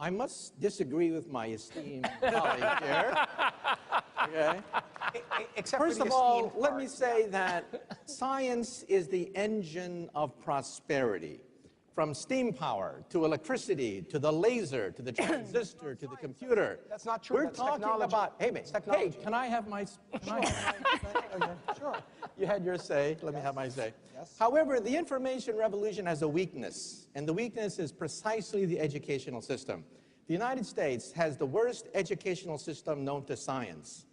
I must disagree with my esteemed colleague here. Okay? First of all, let me say that science is the engine of prosperity. From steam power to electricity to the laser to the transistor to the computer. That's not true. We're That's talking technology. about, hey, can I have my, okay, sure. You had your say, let me have my say. Yes. However, the information revolution has a weakness, and the weakness is precisely the educational system. The United States has the worst educational system known to science.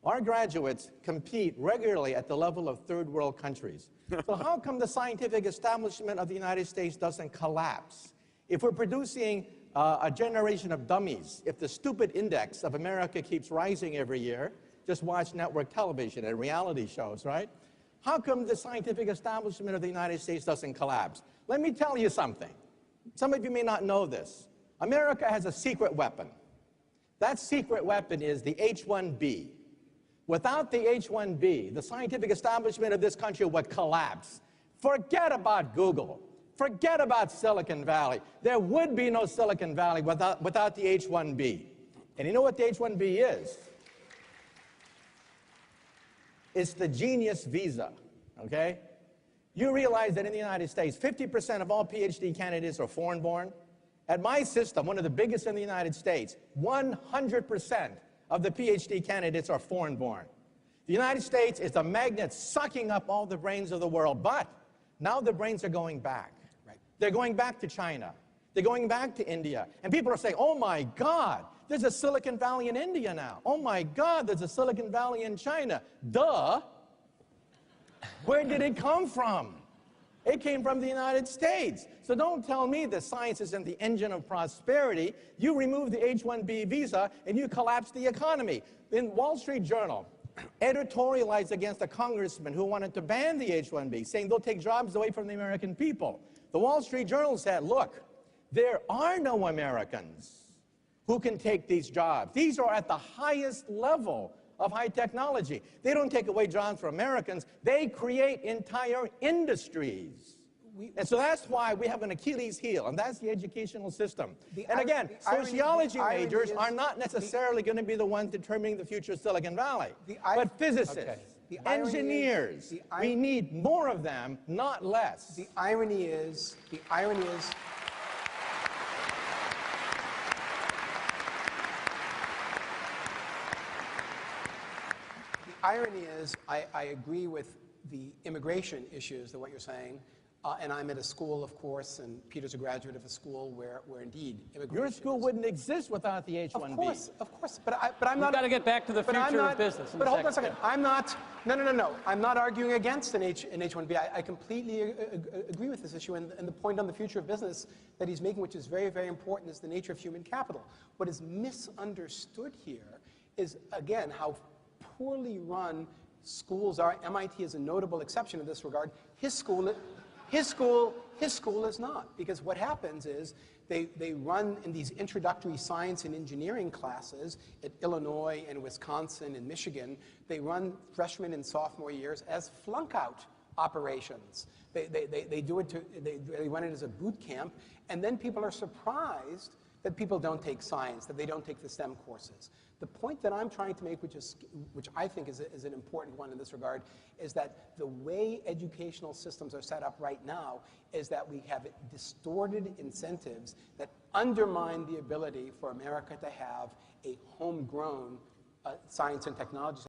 Our graduates compete regularly at the level of third world countries. So how come the scientific establishment of the United States doesn't collapse? If we're producing a generation of dummies, if the stupid index of America keeps rising every year, just watch network television and reality shows, right? How come the scientific establishment of the United States doesn't collapse? Let me tell you something. Some of you may not know this. America has a secret weapon. That secret weapon is the H-1B. Without the H-1B, the scientific establishment of this country would collapse. Forget about Google. Forget about Silicon Valley. There would be no Silicon Valley without the H-1B. And you know what the H-1B is? It's the genius visa, okay? You realize that in the United States, 50% of all PhD candidates are foreign-born? At my system, one of the biggest in the United States, 100% of the PhD candidates are foreign-born. The United States is a magnet sucking up all the brains of the world, but now the brains are going back. Right. They're going back to China. They're going back to India. And people are saying, oh my God, there's a Silicon Valley in India now. Oh my God, there's a Silicon Valley in China. Duh. Where did it come from? It came from the United States. So don't tell me that science isn't the engine of prosperity. You remove the H-1B visa and you collapse the economy. In Wall Street Journal, editorialized against a congressman who wanted to ban the H-1B, saying they'll take jobs away from the American people. The Wall Street Journal said, look, there are no Americans who can take these jobs. These are at the highest level of high technology. They don't take away jobs from Americans. They create entire industries. And so that's why we have an Achilles heel, and that's the educational system. And again, sociology majors are not necessarily going to be the ones determining the future of Silicon Valley, but physicists, engineers. We need more of them, not less. The irony is, I agree with the immigration issues, what you're saying, and I'm at a school, of course, and Peter's a graduate of a school where indeed immigration. Your school wouldn't exist without the H-1B. Of course, but I'm not. We've got to get back to the future of business. But hold on a second. I'm not. No. I'm not arguing against an H-1B. I completely agree with this issue, and the point on the future of business that he's making, which is very, very important, is the nature of human capital. What is misunderstood here is, again, how poorly run schools are. MIT is a notable exception in this regard. His school is not, because what happens is they run in these introductory science and engineering classes at Illinois and Wisconsin and Michigan. They run freshman and sophomore years as flunk-out operations. They do it they run it as a boot camp, and then people are surprised that people don't take science, that they don't take the STEM courses. The point that I'm trying to make, which I think is an important one in this regard, is that the way educational systems are set up right now is that we have distorted incentives that undermine the ability for America to have a homegrown science and technology